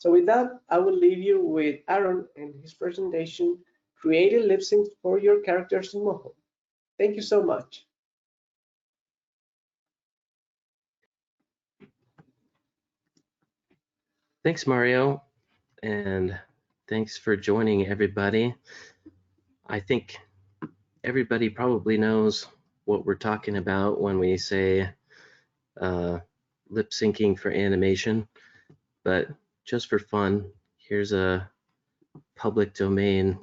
So with that, I will leave you with Aaron and his presentation, creating lip syncs for your characters in Moho. Thank you so much. Thanks, Mario, and thanks for joining everybody. I think everybody probably knows what we're talking about when we say lip syncing for animation, but just for fun, here's a public domain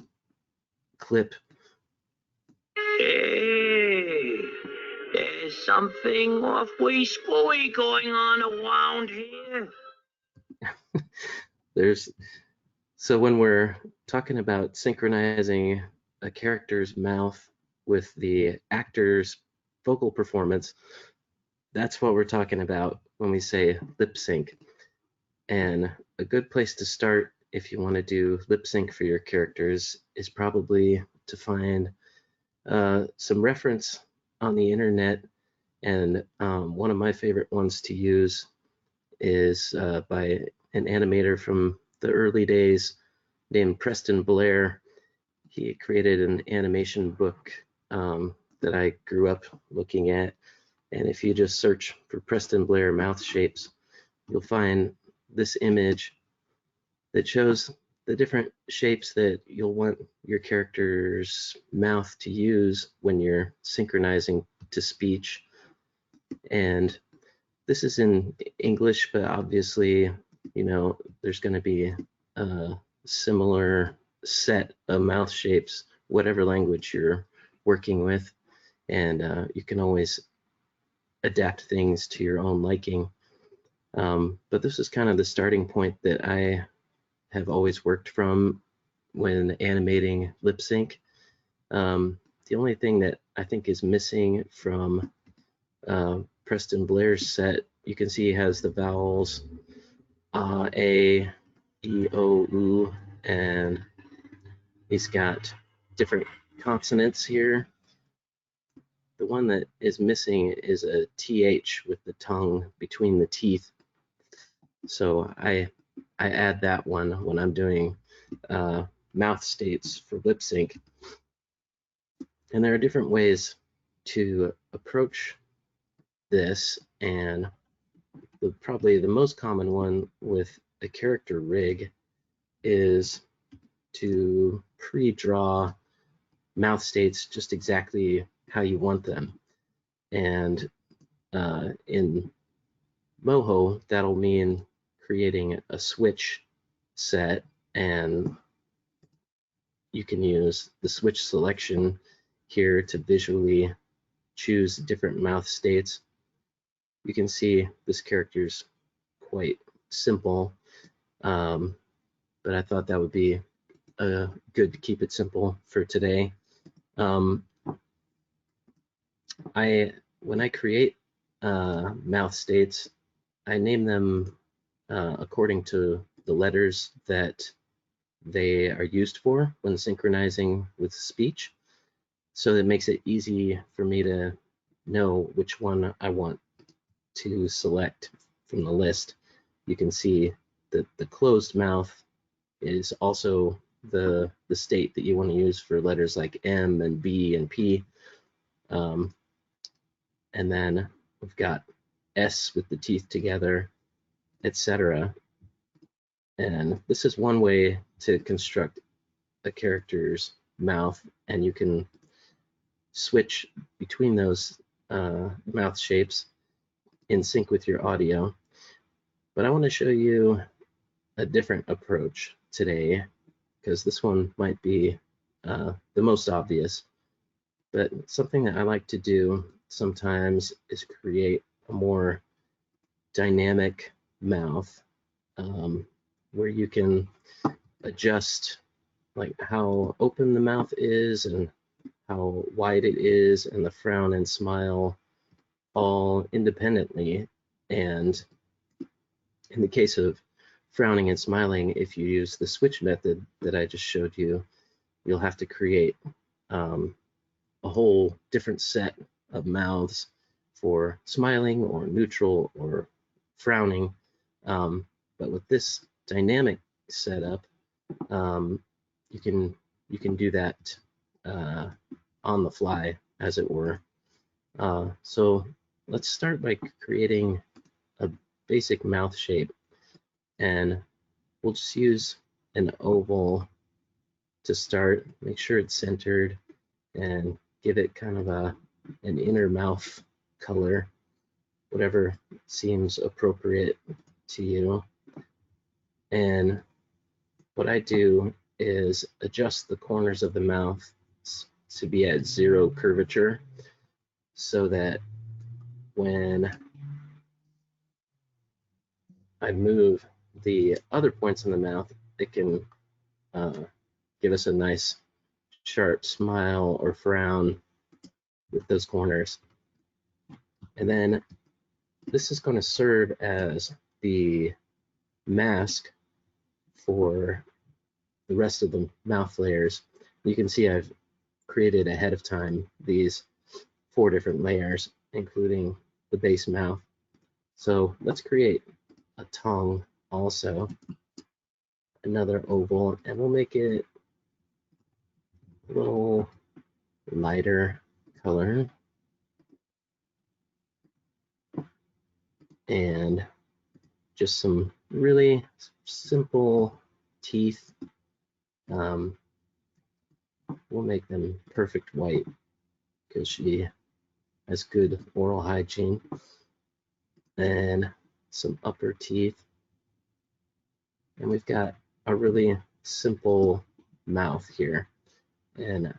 clip. Hey, there's something awfully screwy going on around here. So when we're talking about synchronizing a character's mouth with the actor's vocal performance, that's what we're talking about when we say lip sync. And a good place to start if you want to do lip sync for your characters is probably to find some reference on the internet. And one of my favorite ones to use is by an animator from the early days named Preston Blair. He created an animation book that I grew up looking at. And if you just search for Preston Blair mouth shapes, you'll find this image that shows the different shapes that you'll want your character's mouth to use when you're synchronizing to speech. And this is in English, but obviously, you know, there's going to be a similar set of mouth shapes, whatever language you're working with. And you can always adapt things to your own liking. But this is kind of the starting point that I have always worked from when animating lip sync. The only thing that I think is missing from Preston Blair's set, you can see he has the vowels A, E, O, U, and he's got different consonants here. The one that is missing is a TH with the tongue between the teeth. So I add that one when I'm doing mouth states for lip sync. And there are different ways to approach this, and probably the most common one with a character rig is to pre-draw mouth states just exactly how you want them. And in Moho, that'll mean creating a switch set, and you can use the switch selection here to visually choose different mouth states. You can see this character's quite simple, but I thought that would be good to keep it simple for today. When I create mouth states, I name them according to the letters that they are used for when synchronizing with speech. So it makes it easy for me to know which one I want to select from the list. You can see that the closed mouth is also the state that you want to use for letters like M and B and P. And then we've got S with the teeth together, etc. And this is one way to construct a character's mouth, and you can switch between those mouth shapes in sync with your audio. But I want to show you a different approach today, because this one might be the most obvious. But something that I like to do sometimes is create a more dynamic mouth where you can adjust like how open the mouth is and how wide it is, and the frown and smile all independently. And in the case of frowning and smiling, if you use the switch method that I just showed you, you'll have to create a whole different set of mouths for smiling or neutral or frowning. But with this dynamic setup, you can do that on the fly, as it were. So let's start by creating a basic mouth shape, and we'll just use an oval to start. Make sure it's centered and give it kind of an inner mouth color, whatever seems appropriate to you. And what I do is adjust the corners of the mouth to be at 0 curvature, so that when I move the other points in the mouth, it can give us a nice sharp smile or frown with those corners. And then this is going to serve as the mask for the rest of the mouth layers. You can see I've created ahead of time these 4 different layers, including the base mouth. So let's create a tongue also, another oval, and we'll make it a little lighter color. And just some really simple teeth. We'll make them perfect white because she has good oral hygiene. And some upper teeth. And we've got a really simple mouth here. And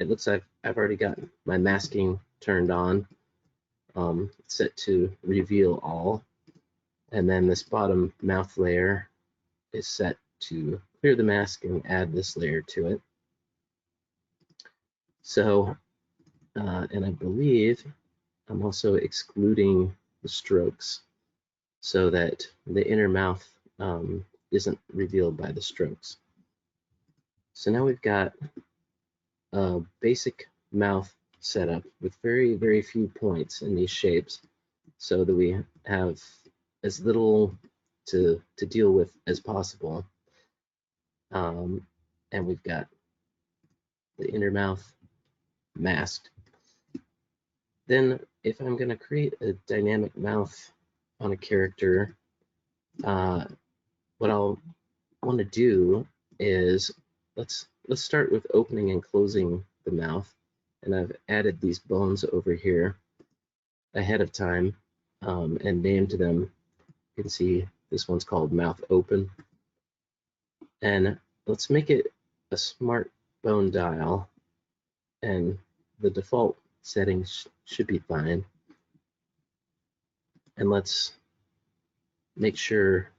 it looks like I've already got my masking turned on, set to reveal all. And then this bottom mouth layer is set to clear the mask and add this layer to it. So, and I believe I'm also excluding the strokes so that the inner mouth isn't revealed by the strokes. So now we've got a basic mouth setup with very, very few points in these shapes, so that we have as little to deal with as possible. And we've got the inner mouth masked. Then if I'm going to create a dynamic mouth on a character, what I'll want to do is let's start with opening and closing the mouth. And I've added these bones over here ahead of time and named them. You can see this one's called mouth open. And let's make it a smart bone dial, and the default settings should be fine. And let's make sure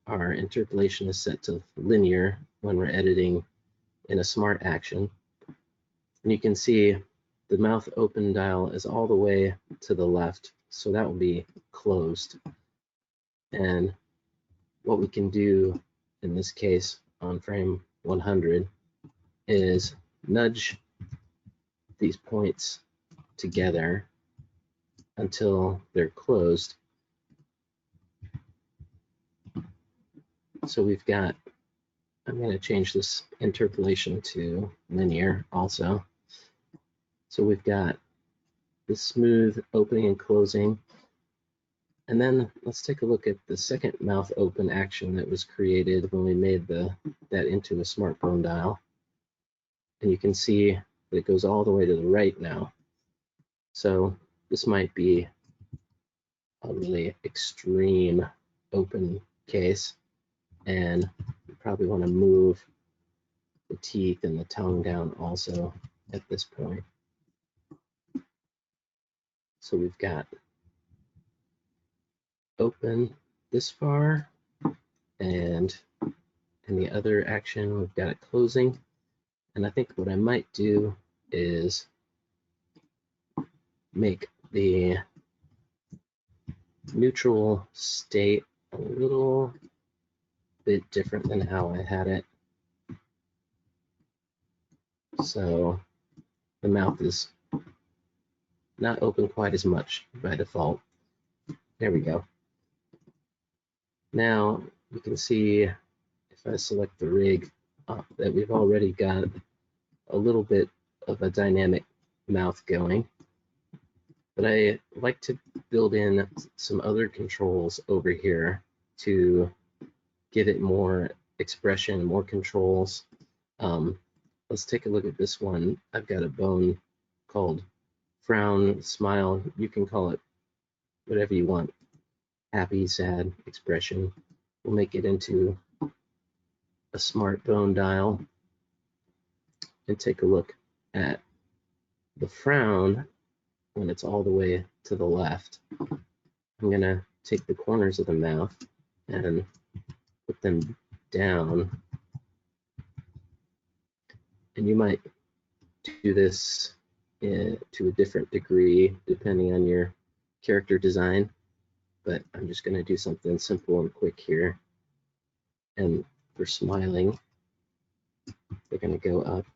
our interpolation is set to linear when we're editing in a smart action. And you can see the mouth open dial is all the way to the left, so that will be closed. And what we can do in this case on frame 100 is nudge these points together until they're closed. So we've got, I'm going to change this interpolation to linear also. So we've got the smooth opening and closing. And then let's take a look at the second mouth open action that was created when we made that into a smart bone dial. And you can see that it goes all the way to the right now. So this might be a really extreme open case, and you probably want to move the teeth and the tongue down also at this point. So we've got open this far, and in the other action we've got it closing. And I think what I might do is make the neutral state a little bit different than how I had it. So the mouth is not open quite as much by default. There we go. Now you can see if I select the rig, that we've already got a little bit of a dynamic mouth going. But I like to build in some other controls over here to give it more expression, more controls. Let's take a look at this one. I've got a bone called frown, smile. You can call it whatever you want. Happy, sad, expression. We'll make it into a smart bone dial and take a look at the frown when it's all the way to the left. I'm going to take the corners of the mouth and put them down. And you might do this to a different degree depending on your character design, but I'm just going to do something simple and quick here. And for smiling, we're going to go up.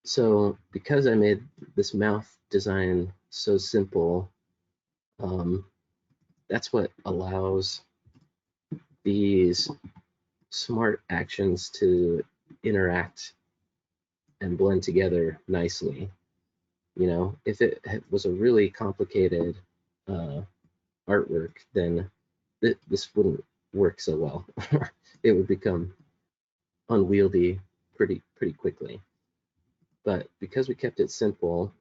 So because I made this mouth design so simple, that's what allows these smart actions to interact and blend together nicely. You know, if it was a really complicated artwork, then this wouldn't work so well. It would become unwieldy pretty quickly. But because we kept it simple,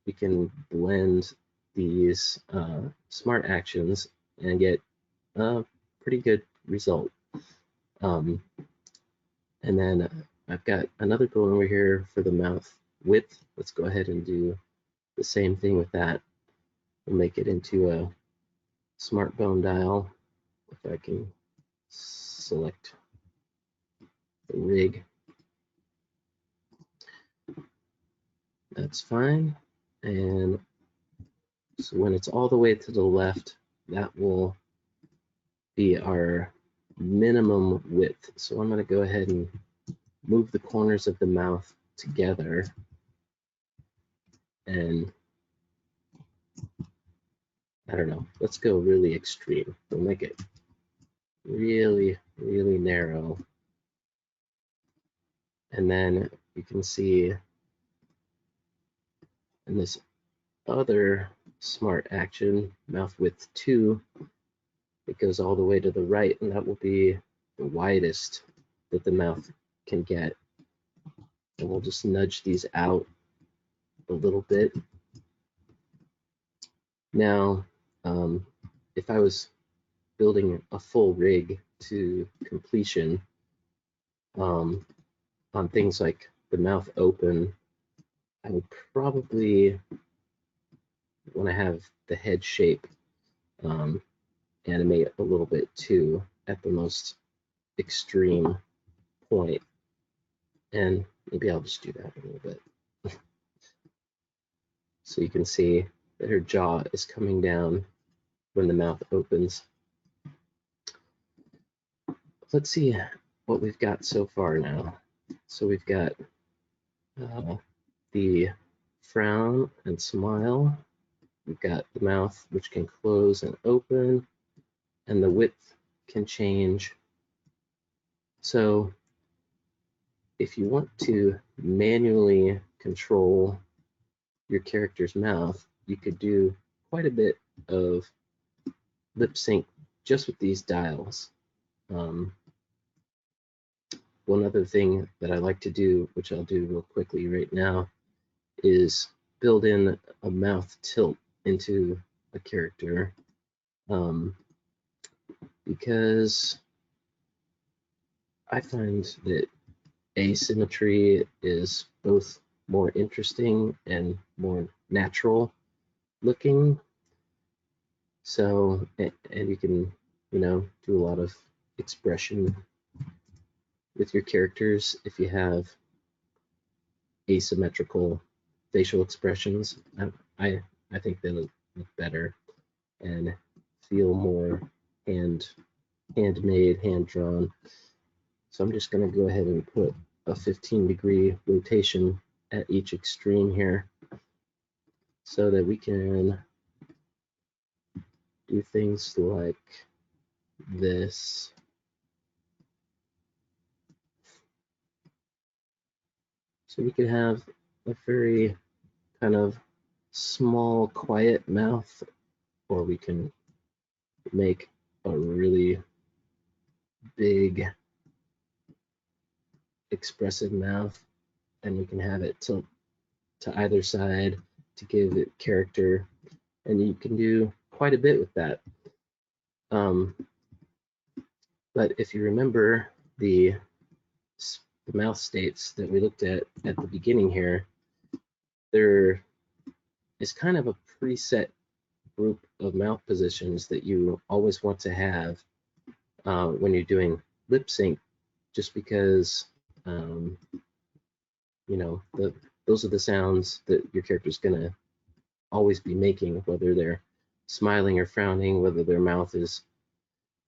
we can blend these smart actions and get a pretty good result. And then I've got another bone over here for the mouth width. Let's go ahead and do the same thing with that. We'll make it into a smart bone dial. If I can select the rig, that's fine. And so when it's all the way to the left, that will be our minimum width. So I'm going to go ahead and move the corners of the mouth together, and I don't know, let's go really extreme. We'll make it really narrow. And then you can see in this other smart action, mouth width 2, it goes all the way to the right, and that will be the widest that the mouth can get. And we'll just nudge these out a little bit. Now, if I was building a full rig to completion on things like the mouth open, I would probably want to have the head shape animate a little bit too at the most extreme point. And maybe I'll just do that a little bit. So you can see that her jaw is coming down when the mouth opens. Let's see what we've got so far now. So we've got the frown and smile. We've got the mouth, which can close and open, and the width can change. So if you want to manually control your character's mouth, you could do quite a bit of lip sync just with these dials. One other thing that I like to do, which I'll do real quickly right now, is build in a mouth tilt into a character, because I find that asymmetry is both more interesting and more natural looking. So, and you can, you know, do a lot of expression with your characters if you have asymmetrical facial expressions. I think they look better and feel more handmade, hand-drawn. So I'm just going to go ahead and put a 15-degree rotation at each extreme here so that we can do things like this. So we could have a very kind of small, quiet mouth, or we can make a really big, expressive mouth, and we can have it tilt to either side to give it character, and you can do quite a bit with that. But if you remember the mouth states that we looked at the beginning here, there is kind of a preset group of mouth positions that you always want to have when you're doing lip sync, just because you know, those are the sounds that your character's gonna always be making, whether they're smiling or frowning, whether their mouth is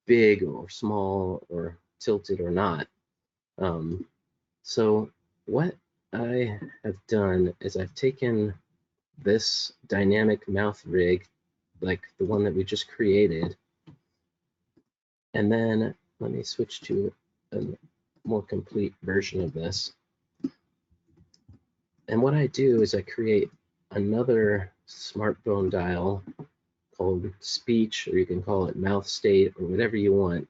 big or small or tilted or not. So what I have done is I've taken this dynamic mouth rig, like the one that we just created, and then let me switch to a more complete version of this. And what I do is I create another smartphone dial called speech, or you can call it mouth state, or whatever you want.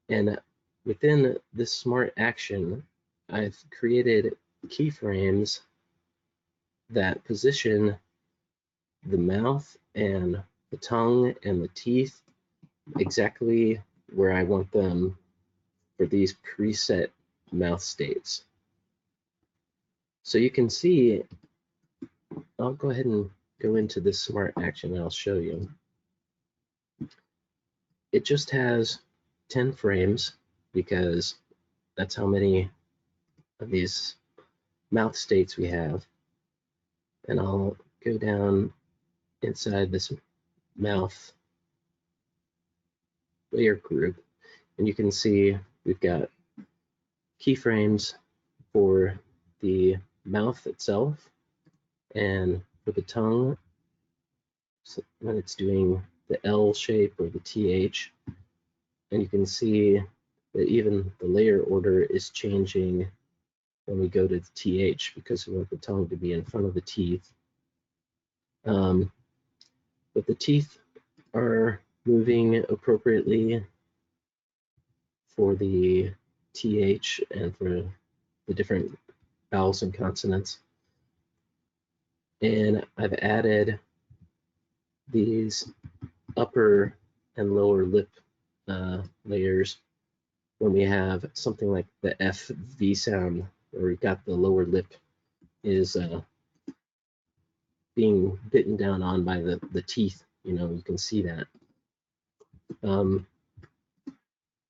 And within this smart action, I've created keyframes that position the mouth and the tongue and the teeth exactly where I want them for these preset mouth states. So you can see, I'll go ahead and go into this smart action and I'll show you. It just has 10 frames because that's how many of these mouth states we have. And I'll go down inside this mouth layer group, and you can see we've got keyframes for the mouth itself and for the tongue, so when it's doing the L shape or the TH. And you can see that even the layer order is changing when we go to the TH because we want the tongue to be in front of the teeth. But the teeth are moving appropriately for the TH and for the different vowels and consonants. And I've added these upper and lower lip layers when we have something like the FV sound, where we've got the lower lip is being bitten down on by the teeth. You know, you can see that.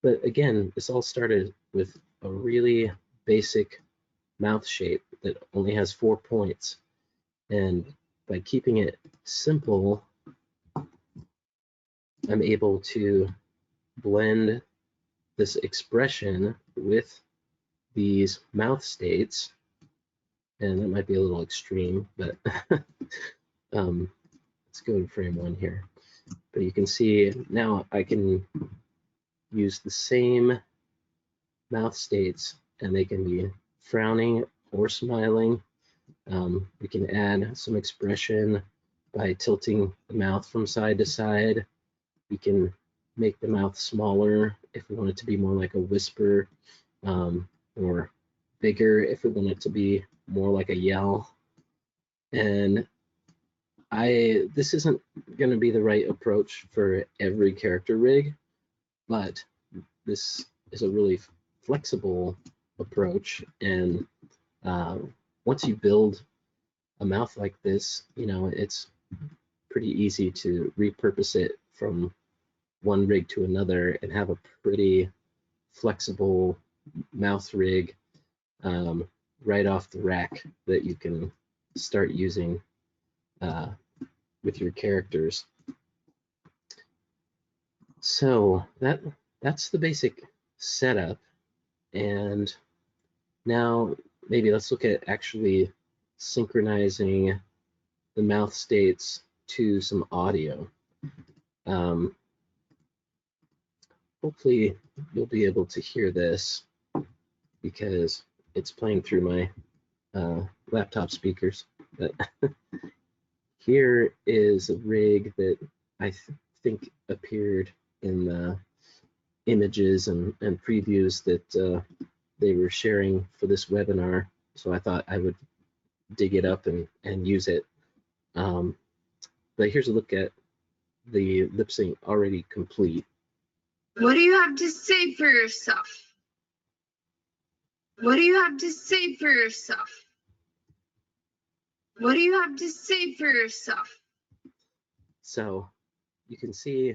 But again, this all started with a really basic mouth shape that only has 4 points. And by keeping it simple, I'm able to blend this expression with these mouth states. And that might be a little extreme, but let's go to frame 1 here. But you can see now I can use the same mouth states and they can be frowning or smiling. We can add some expression by tilting the mouth from side to side. We can make the mouth smaller if we want it to be more like a whisper, or bigger if we want it to be more like a yell. And this isn't going to be the right approach for every character rig, but this is a really flexible approach. And once you build a mouth like this, you know, it's pretty easy to repurpose it from one rig to another and have a pretty flexible mouth rig right off the rack that you can start using with your characters. So that's the basic setup. And now maybe let's look at actually synchronizing the mouth states to some audio. Hopefully you'll be able to hear this because it's playing through my laptop speakers. But here is a rig that I think appeared in the images and previews that they were sharing for this webinar. So I thought I would dig it up and use it. But here's a look at the lip sync already complete. What do you have to say for yourself? What do you have to say for yourself? What do you have to say for yourself? So you can see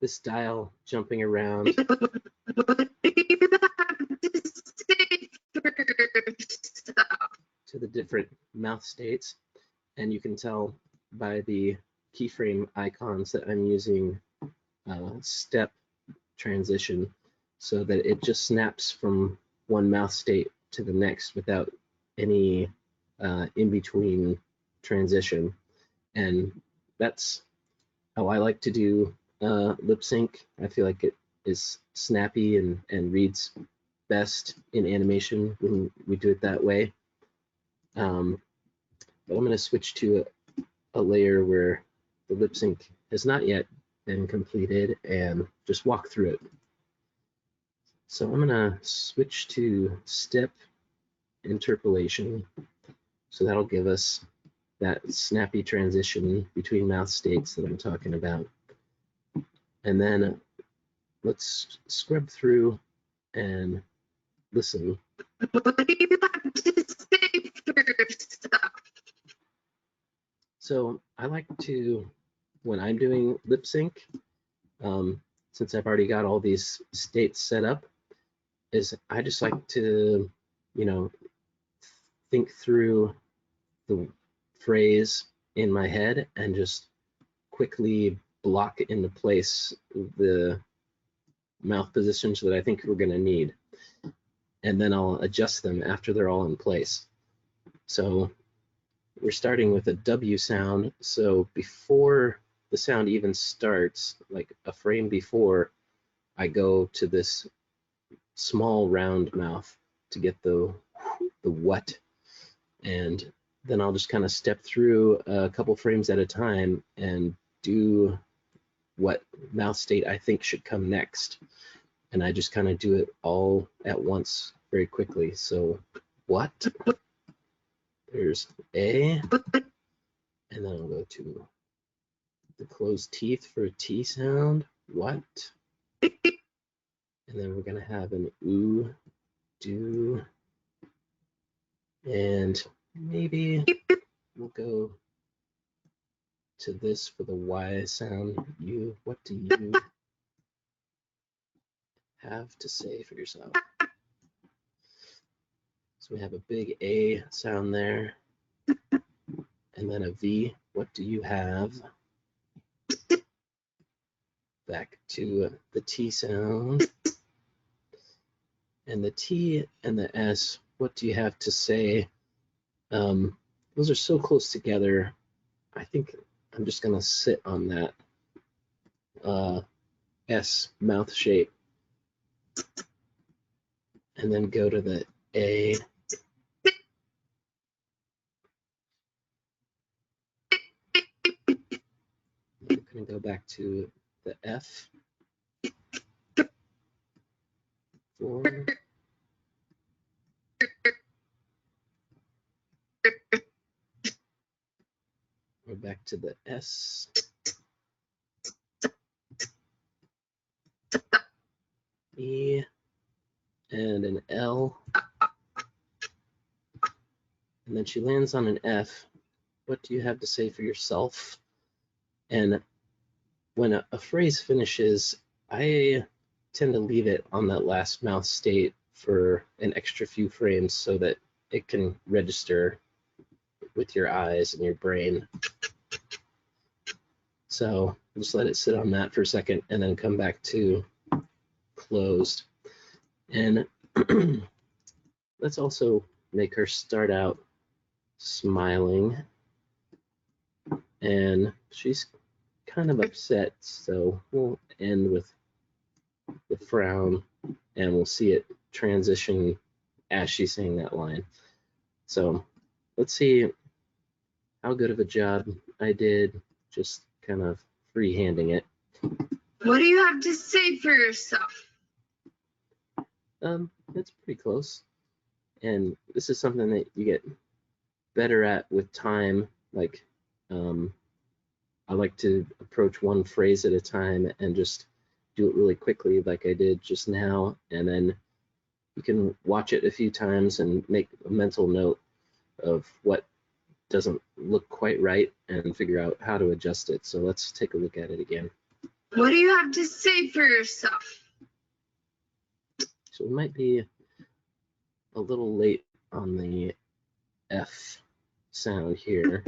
this dial jumping around. What do you have to say for yourself? To the different mouth states, and you can tell by the keyframe icons that I'm using step transition so that it just snaps from one mouth state to the next without any in-between transition. And that's how I like to do lip sync. I feel like it is snappy and reads best in animation when we do it that way. But I'm going to switch to a layer where the lip sync has not yet been completed and just walk through it. So I'm going to switch to step interpolation. So that'll give us that snappy transition between mouth states that I'm talking about. And then let's scrub through and listen. What do you have to say for yourself? So I like to, when I'm doing lip sync, since I've already got all these states set up, is I just like to, you know, think through the phrase in my head and just quickly block into place the mouth positions that I think we're going to need. And then I'll adjust them after they're all in place. So we're starting with a W sound. So before the sound even starts, like a frame before, I go to this small round mouth to get the what, and then I'll just kind of step through a couple frames at a time and do what mouth state I think should come next. And I just kind of do it all at once very quickly. So what? There's A, and then I'll go to the closed teeth for a T sound. What? And then we're going to have an oo, do, and maybe we'll go to this for the Y sound. You, what do you have to say for yourself? So we have a big A sound there, and then a V. What do you have? Back to the T sound. And the T and the S, what do you have to say? Those are so close together. I think I'm just going to sit on that S mouth shape and then go to the A. I'm going to go back to the F. 4. We're back to the S. E and an L. And then she lands on an F. What do you have to say for yourself? And when a phrase finishes, I tend to leave it on that last mouth state for an extra few frames so that it can register with your eyes and your brain. So just let it sit on that for a second and then come back to closed. And let's also make her start out smiling. And she's kind of upset, so we'll end with the frown, and we'll see it transition as she's saying that line. So let's see how good of a job I did just kind of freehanding it. What do you have to say for yourself? It's pretty close. And this is something that you get better at with time. Like, I like to approach one phrase at a time and just do it really quickly like I did just now. And then you can watch it a few times and make a mental note of what doesn't look quite right and figure out how to adjust it. So let's take a look at it again. What do you have to say for yourself? So we might be a little late on the F sound here.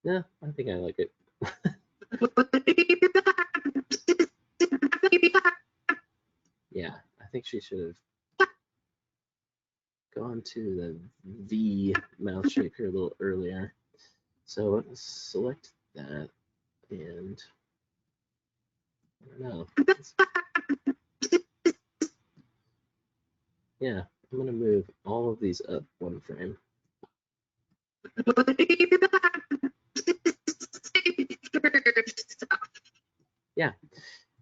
Yeah, I think I like it. Yeah, I think she should have gone to the V mouth shape here a little earlier. So let's select that, and I don't know. Yeah, I'm gonna move all of these up one frame. Yeah,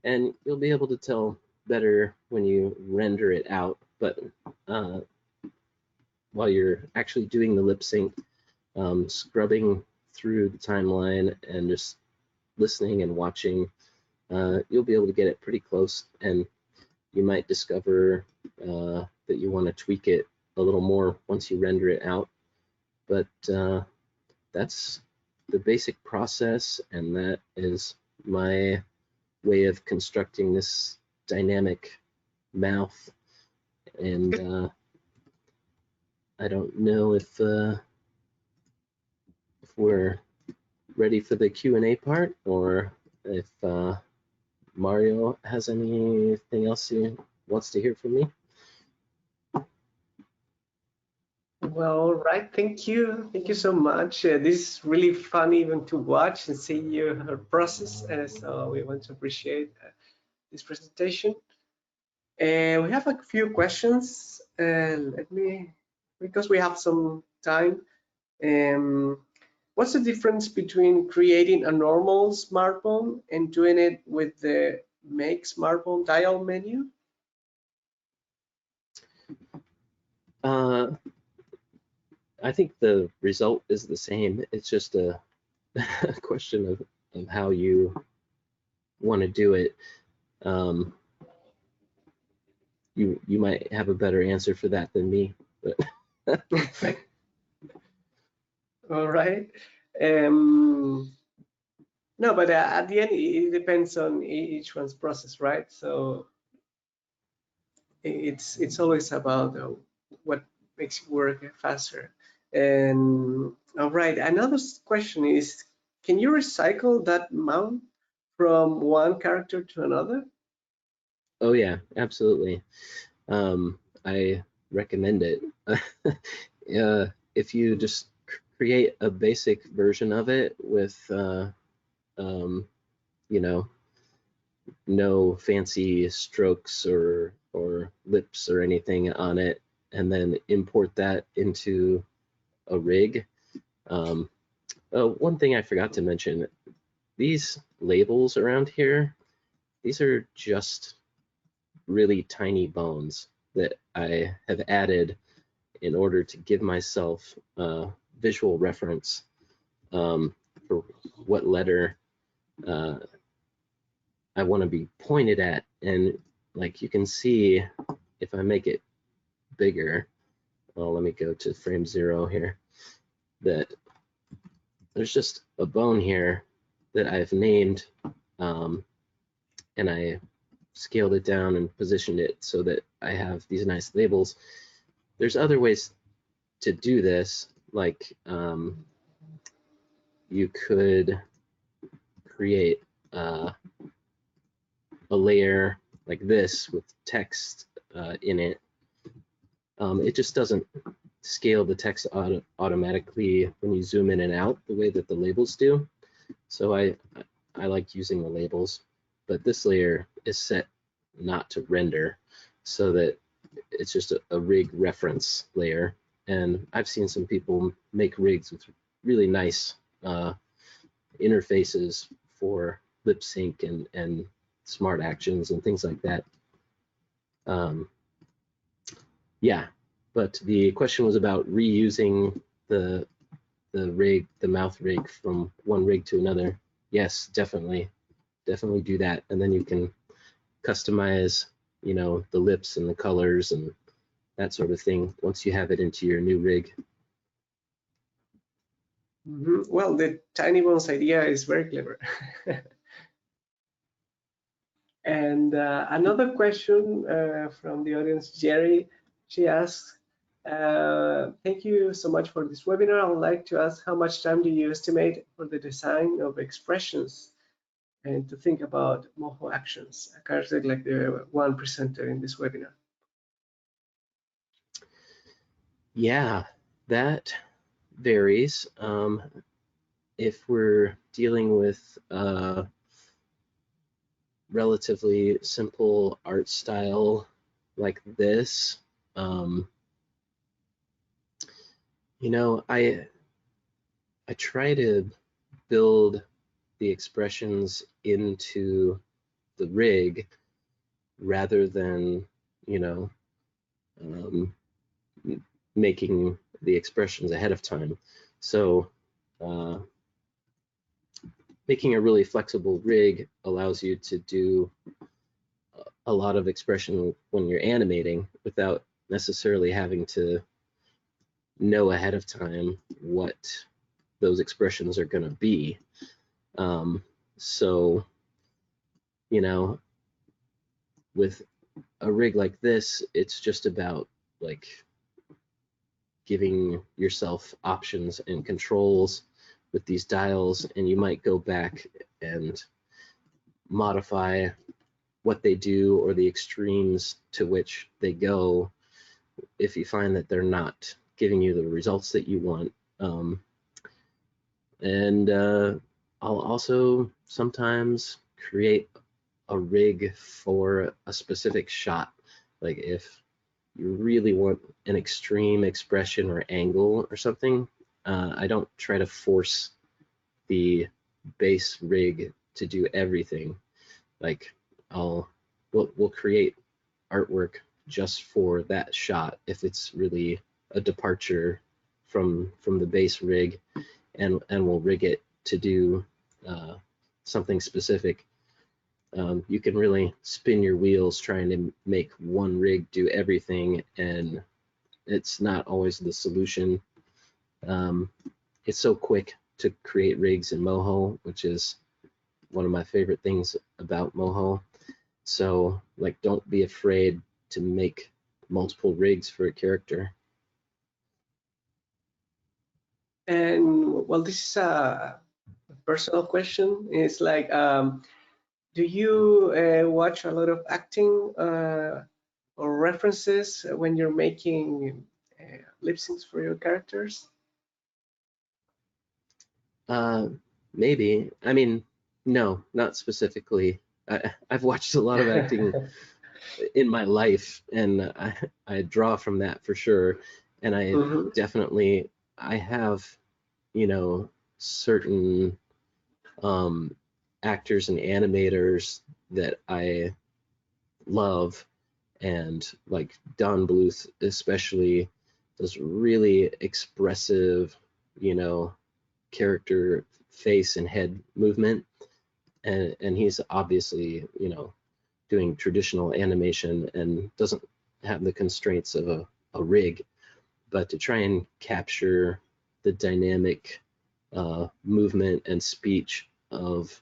and you'll be able to tell better when you render it out, but while you're actually doing the lip sync, scrubbing through the timeline and just listening and watching, you'll be able to get it pretty close, and you might discover that you want to tweak it a little more once you render it out. But that's the basic process, and that is my way of constructing this dynamic mouth. And I don't know if we're ready for the Q&A part, or if Mario has anything else he wants to hear from me. Well, right. Thank you. Thank you so much. This is really fun even to watch and see your process. So we want to appreciate this presentation. We have a few questions. Because we have some time. What's the difference between creating a normal smartphone and doing it with the Make Smartphone dial menu? I think the result is the same. It's just a question of how you want to do it. You might have a better answer for that than me, but All right. No, but at the end, it depends on each one's process, right? So it's always about what makes it work faster. And all right, another question is, can you recycle that mount from one character to another? oh yeah, absolutely. I recommend it. If you just create a basic version of it with you know, no fancy strokes or lips or anything on it, and then import that into a rig. One thing I forgot to mention, these labels around here, these are just really tiny bones that I have added in order to give myself a visual reference for what letter I want to be pointed at. And like you can see, if I make it bigger, well, let me go to frame 0 here, that there's just a bone here that I've named, and I scaled it down and positioned it so that I have these nice labels. There's other ways to do this, like you could create a layer like this with text in it. It just doesn't scale the text automatically when you zoom in and out the way that the labels do. So I like using the labels, but this layer is set not to render, so that it's just a rig reference layer. And I've seen some people make rigs with really nice interfaces for lip sync and smart actions and things like that. Yeah, but the question was about reusing the rig, the mouth rig, from one rig to another. Yes, definitely do that, and then you can customize, you know, the lips and the colors and that sort of thing once you have it into your new rig. Well, the Tiny Bones idea is very clever. And another question from the audience, Jerry, she asks, thank you so much for this webinar. I would like to ask, how much time do you estimate for the design of expressions and to think about Moho actions, a character like the one presented in this webinar? Yeah, that varies. If we're dealing with relatively simple art style like this, you know, I try to build the expressions into the rig rather than, you know, making the expressions ahead of time. So making a really flexible rig allows you to do a lot of expression when you're animating without necessarily having to know ahead of time what those expressions are going to be. So, you know, with a rig like this, it's just about like giving yourself options and controls with these dials, and you might go back and modify what they do or the extremes to which they go if you find that they're not giving you the results that you want. I'll also sometimes create a rig for a specific shot. Like if you really want an extreme expression or angle or something, I don't try to force the base rig to do everything. Like we'll create artwork just for that shot if it's really a departure from the base rig, and we'll rig it to do something specific. You can really spin your wheels trying to make one rig do everything, and it's not always the solution. It's so quick to create rigs in Moho, which is one of my favorite things about Moho. So, like, don't be afraid to make multiple rigs for a character. And well, this is a personal question. It's like, do you watch a lot of acting or references when you're making lip syncs for your characters? Maybe. I mean, no, not specifically. I've watched a lot of acting in my life, and I draw from that for sure. And I definitely, I have, you know, certain actors and animators that I love, and like Don Bluth especially does really expressive, you know, character face and head movement, and he's obviously, you know, doing traditional animation and doesn't have the constraints of a rig, but to try and capture the dynamic movement and speech of,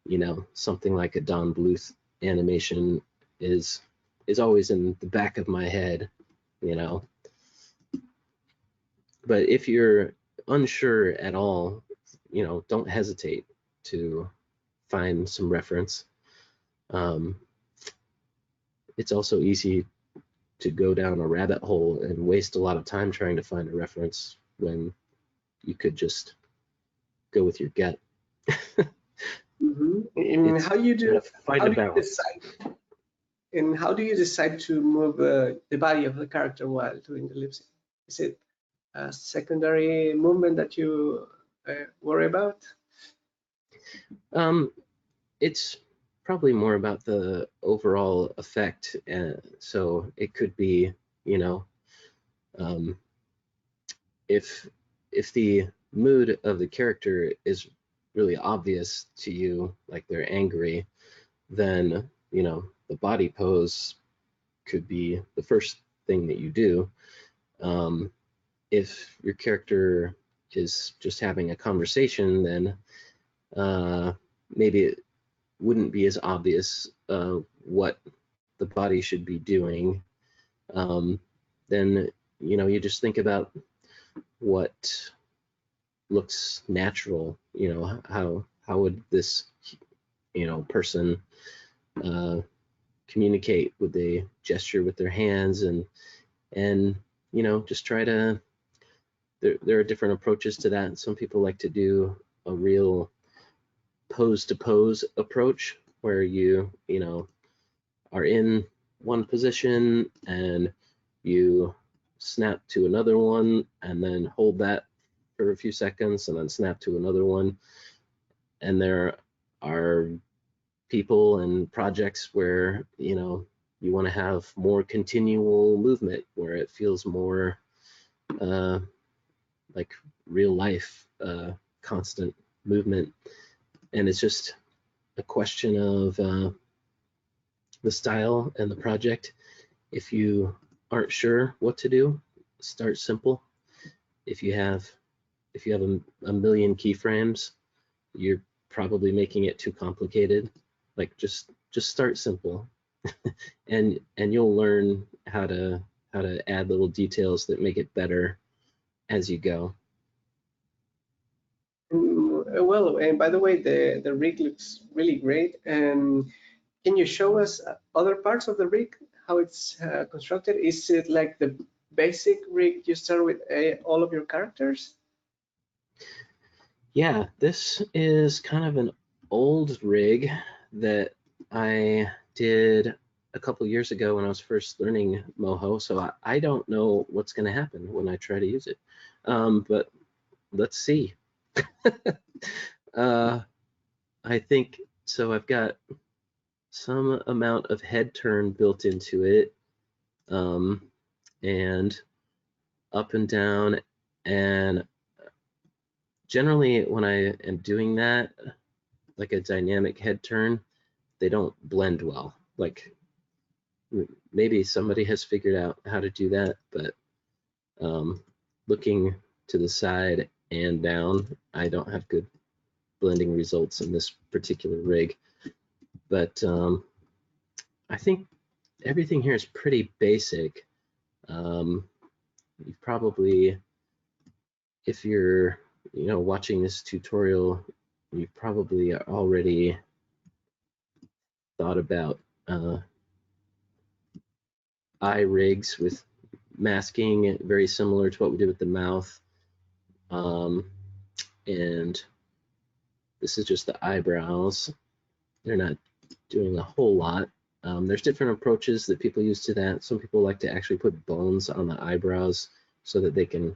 you know, something like a Don Bluth animation is always in the back of my head, you know. But if you're unsure at all, you know, don't hesitate to find some reference. It's also easy to go down a rabbit hole and waste a lot of time trying to find a reference when you could just go with your gut. And It's how you do? find How a do you balance. decide? And how do you decide to move the body of the character while doing the lip sync? Is it a secondary movement that you worry about? It's probably more about the overall effect. So it could be, you know, if the mood of the character is really obvious to you, like they're angry, then, you know, the body pose could be the first thing that you do. If your character is just having a conversation, then maybe it wouldn't be as obvious what the body should be doing. Then, you know, you just think about what looks natural. You know, how would this, you know, person communicate? Would they gesture with their hands? And you know, just try to. There are different approaches to that. Some people like to do a real pose to pose approach where you know, are in one position and you snap to another one and then hold that for a few seconds and then snap to another one. And there are people and projects where, you know, you want to have more continual movement where it feels more like real life, constant movement. And it's just a question of the style and the project. If you aren't sure what to do, start simple. If you have a million keyframes, you're probably making it too complicated. Like just start simple, and you'll learn how to add little details that make it better as you go. Well, and by the way, the rig looks really great. And can you show us other parts of the rig, how it's constructed? Is it like the basic rig you start with all of your characters? Yeah, this is kind of an old rig that I did a couple years ago when I was first learning Moho, so I don't know what's going to happen when I try to use it. But let's see. I think so. I've got some amount of head turn built into it, and up and down. And generally, when I am doing that, like a dynamic head turn, they don't blend well. Like maybe somebody has figured out how to do that, but looking to the side and down, I don't have good blending results in this particular rig. But I think everything here is pretty basic. You probably, if you're, you know, watching this tutorial, you probably already thought about eye rigs with masking, very similar to what we did with the mouth. And this is just the eyebrows. They're not doing a whole lot. There's different approaches that people use to that. Some people like to actually put bones on the eyebrows so that they can,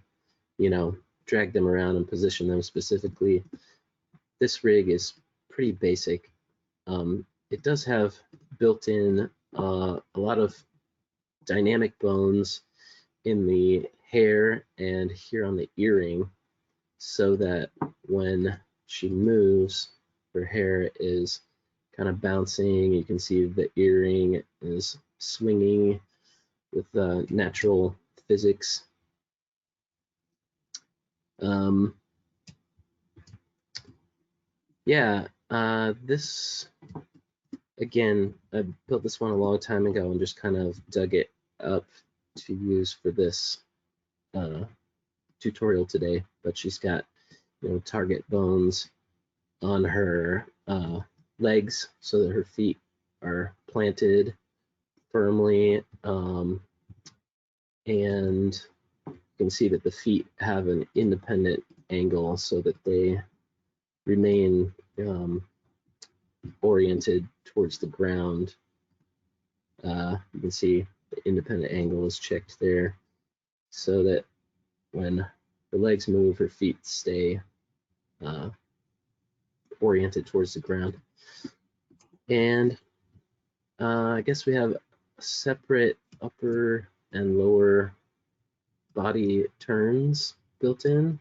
you know, drag them around and position them specifically. This rig is pretty basic. It does have built-in a lot of dynamic bones in the hair and here on the earring, so that when she moves, her hair is kind of bouncing. You can see the earring is swinging with natural physics. Yeah, this, again, I built this one a long time ago and just kind of dug it up to use for this tutorial today. But she's got, you know, target bones on her legs so that her feet are planted firmly. and you can see that the feet have an independent angle so that they remain oriented towards the ground. You can see the independent angle is checked there so that when the legs move, her feet stay oriented towards the ground. And I guess we have separate upper and lower body turns built in.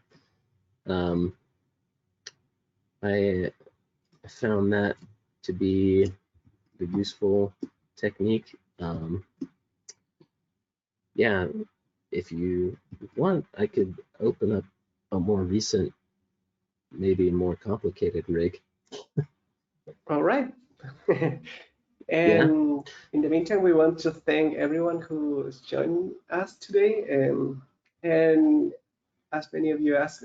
I found that to be a useful technique. Yeah, if you want, I could open up a more recent, maybe more complicated rig. All right. And in the meantime, we want to thank everyone who is joining us today. And as many of you asked,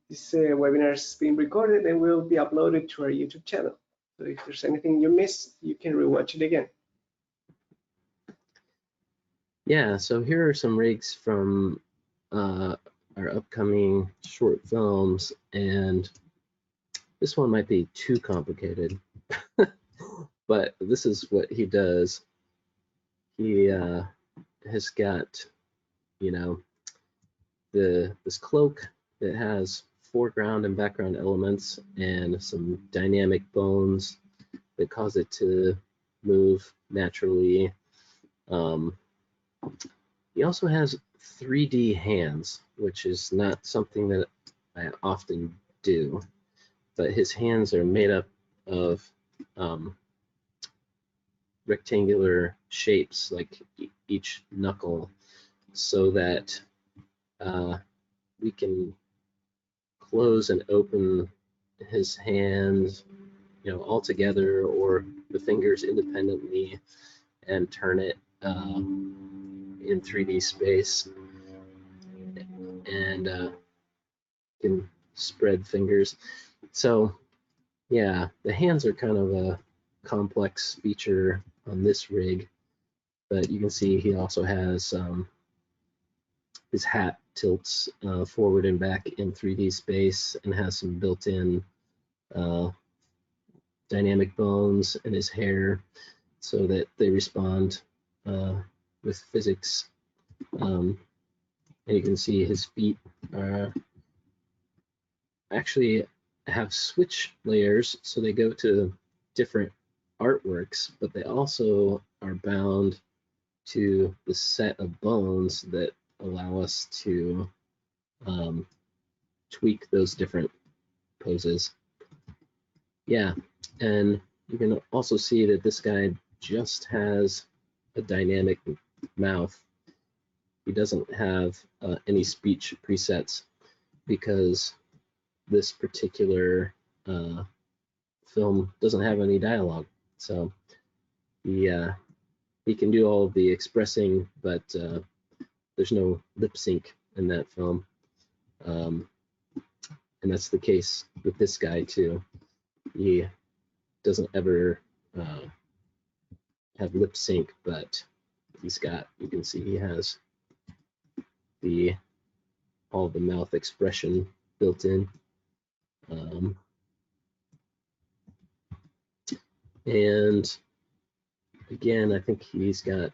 this webinar is being recorded and will be uploaded to our YouTube channel. So if there's anything you missed, you can rewatch it again. Yeah, so here are some rigs from our upcoming short films, and this one might be too complicated, but this is what he does. He has got, you know, this cloak that has foreground and background elements and some dynamic bones that cause it to move naturally. He also has 3D hands, which is not something that I often do, but his hands are made up of rectangular shapes, like each knuckle, so that we can close and open his hands, you know, all together, or the fingers independently, and turn it in 3D space, and can spread fingers. So yeah, the hands are kind of a complex feature on this rig, but you can see he also has his hat tilts forward and back in 3D space and has some built-in dynamic bones in his hair so that they respond with physics. And you can see his feet actually have switch layers, so they go to different artworks, but they also are bound to the set of bones that allow us to tweak those different poses. Yeah, and you can also see that this guy just has a dynamic mouth. He doesn't have any speech presets because this particular film doesn't have any dialogue. So he can do all of the expressing, but there's no lip sync in that film. And that's the case with this guy too. He doesn't ever have lip sync, but he's got, you can see he has all the mouth expression built in. And again, I think he's got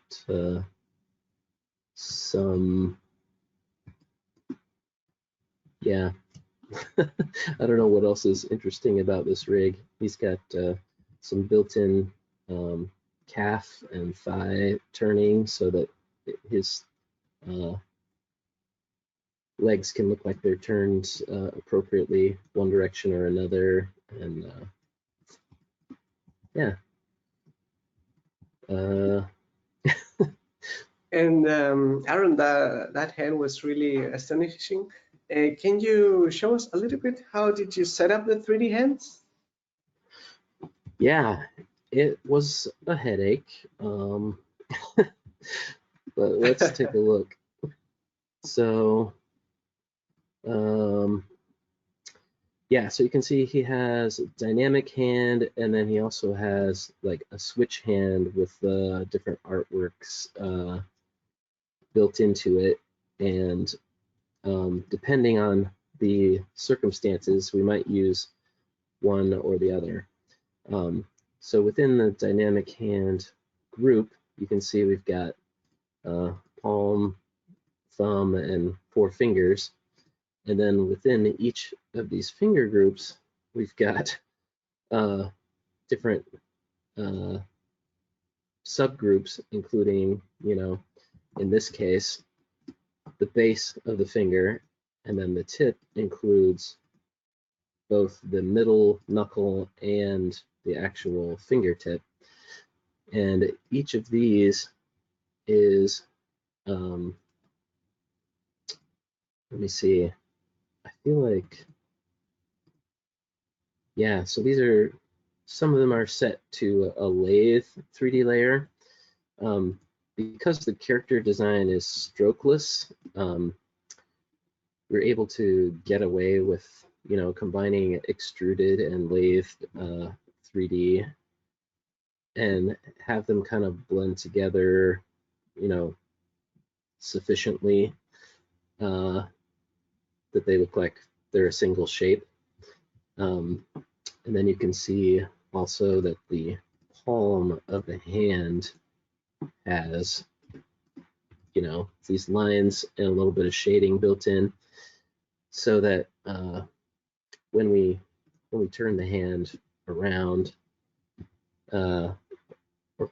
some, yeah, I don't know what else is interesting about this rig. He's got some built-in calf and thigh turning so that his legs can look like they're turned appropriately one direction or another, and yeah. And Aaron, that hand was really astonishing. Can you show us a little bit how did you set up the 3D hands? Yeah, it was a headache, but let's take a look. So yeah, so you can see he has a dynamic hand, and then he also has like a switch hand with different artworks built into it, and depending on the circumstances, we might use one or the other. So within the dynamic hand group, you can see we've got palm, thumb, and 4 fingers. And then within each of these finger groups, we've got different subgroups, including, in this case, the base of the finger, and then the tip includes both the middle knuckle and the actual fingertip. And each of these is, let me see, I feel like, yeah, so these are, some of them are set to a lathe 3D layer. Because the character design is strokeless, we're able to get away with, combining extruded and lathe 3D and have them kind of blend together, sufficiently that they look like they're a single shape. And then you can see also that the palm of the hand has, these lines and a little bit of shading built in, so that when we turn the hand around or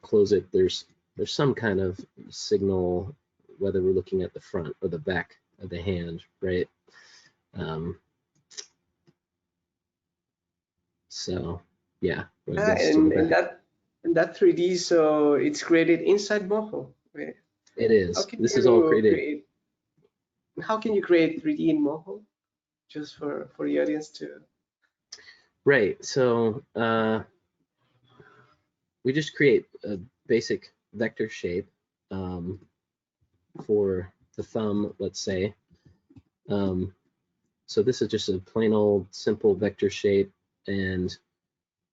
close it, there's some kind of signal, whether we're looking at the front or the back of the hand, right? So yeah, and that 3D, so it's created inside Moho. Right? It is. This is all created. How can you create 3D in Moho? Just for the audience to. Right. So we just create a basic vector shape for the thumb, let's say. So this is just a plain old simple vector shape, and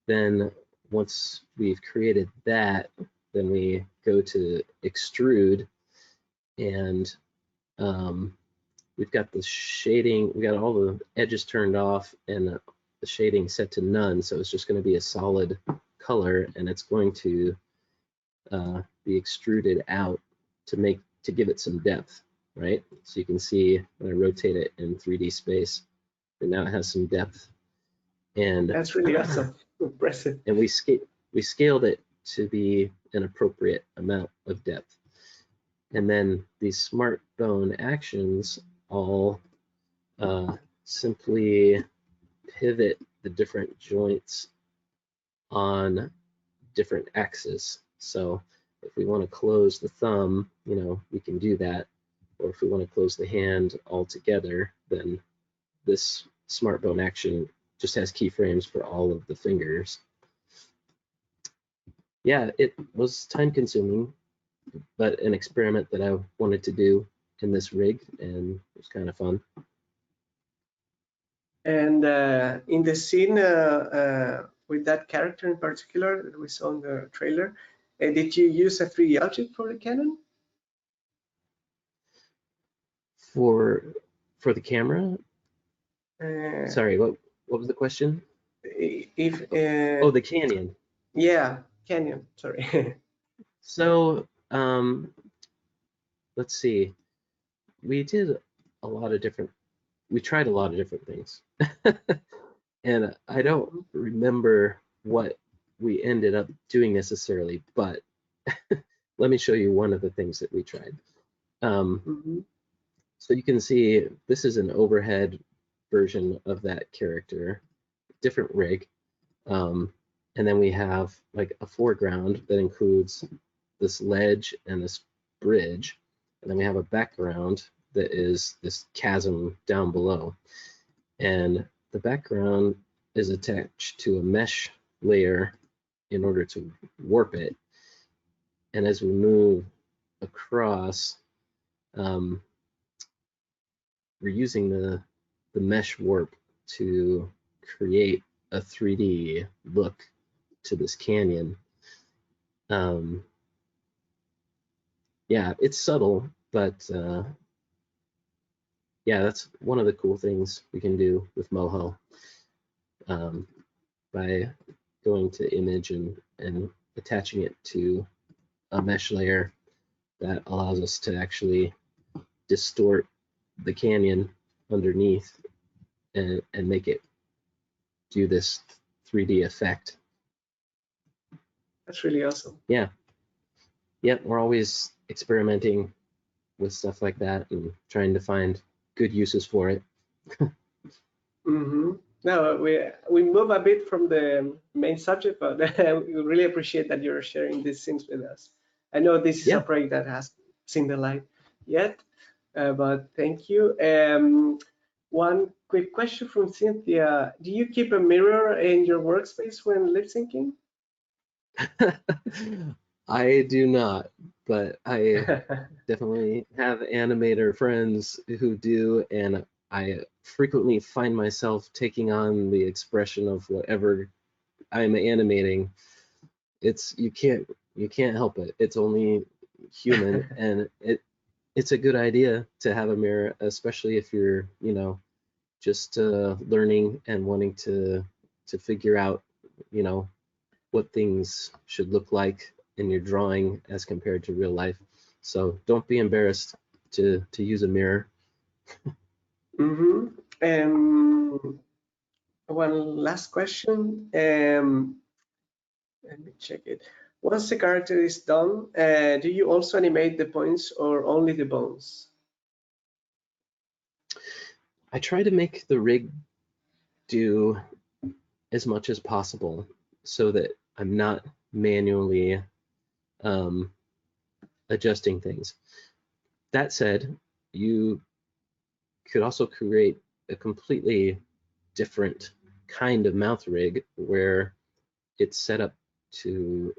then once we've created that, then we go to extrude, and we've got the shading, we got all the edges turned off and the shading set to none, so it's just going to be a solid color, and it's going to be extruded out to give it some depth, right? So you can see when I rotate it in 3D space, and now it has some depth. And that's really awesome. Impressive. And we scaled it to be an appropriate amount of depth. And then these smart bone actions all simply pivot the different joints on different axes. So if we want to close the thumb, we can do that. Or if we want to close the hand altogether, then this smart bone action just has keyframes for all of the fingers. Yeah, it was time consuming, but an experiment that I wanted to do in this rig, and it was kind of fun. And in the scene with that character in particular that we saw in the trailer, did you use a 3D object for the cannon? For the camera? Sorry, what was the question? If oh, the canyon. Yeah, canyon. Sorry. So let's see. We tried a lot of different things, and I don't remember what we ended up doing necessarily, but let me show you one of the things that we tried. So you can see this is an overhead version of that character, different rig. And then we have like a foreground that includes this ledge and this bridge. And then we have a background that is this chasm down below. And the background is attached to a mesh layer in order to warp it. And as we move across, we're using the mesh warp to create a 3D look to this canyon. Yeah, it's subtle, But yeah, that's one of the cool things we can do with Moho, by going to image and attaching it to a mesh layer that allows us to actually distort the canyon underneath and make it do this 3D effect. That's really awesome. Yeah. Yep, we're always experimenting with stuff like that and trying to find good uses for it. Mm-hmm. No, we move a bit from the main subject, but we really appreciate that you're sharing these things with us. I know this is a project that has seen the light yet, but thank you. One quick question from Cynthia: do you keep a mirror in your workspace when lip syncing? I do not, but I definitely have animator friends who do, and I frequently find myself taking on the expression of whatever I'm animating. You can't help it. It's only human, and it's a good idea to have a mirror, especially if you're, just learning and wanting to figure out, what things should look like in your drawing as compared to real life. So don't be embarrassed to use a mirror. Mm-hmm. And one last question. Let me check it. Once the character is done, do you also animate the points or only the bones? I try to make the rig do as much as possible so that I'm not manually adjusting things. That said, you could also create a completely different kind of mouth rig where it's set up to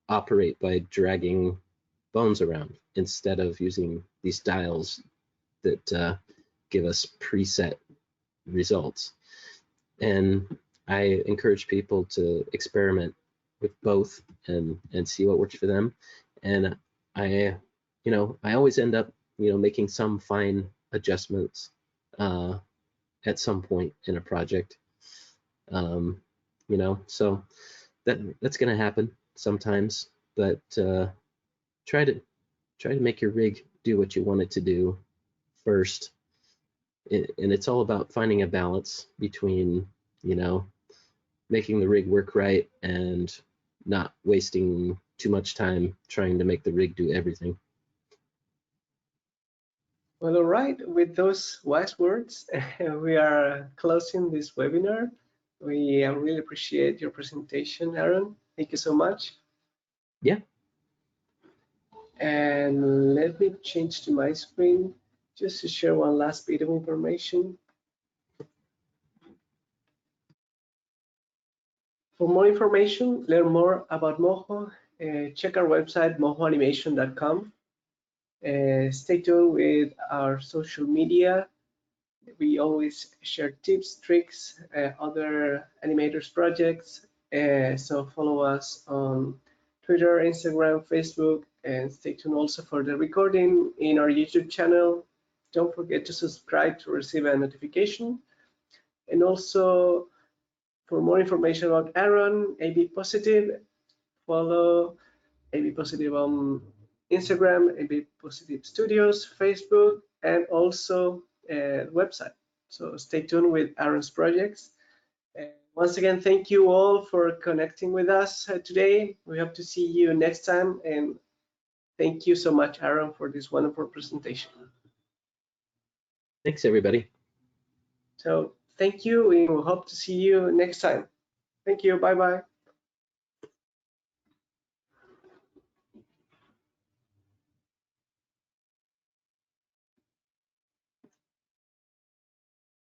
operate by dragging bones around instead of using these dials that give us preset results. And I encourage people to experiment with both and see what works for them. And I always end up making some fine adjustments at some point in a project. So that's going to happen sometimes, but try to make your rig do what you want it to do first. And it's all about finding a balance between, making the rig work right and not wasting too much time trying to make the rig do everything. Well, all right. With those wise words, we are closing this webinar. We really appreciate your presentation, Aaron. Thank you so much. Yeah. And let me change to my screen just to share one last bit of information. For more information, learn more about Moho, check our website, mohoanimation.com. Stay tuned with our social media. We always share tips, tricks, other animators projects. So follow us on Twitter, Instagram, Facebook, and stay tuned also for the recording in our YouTube channel. Don't forget to subscribe to receive a notification. And also, for more information about Aaron, AB Positive, follow AB Positive on Instagram, AB Positive Studios, Facebook, and also website. So stay tuned with Aaron's projects. Once again, thank you all for connecting with us today. We hope to see you next time. And thank you so much, Aaron, for this wonderful presentation. Thanks, everybody. So thank you. We hope to see you next time. Thank you. Bye-bye.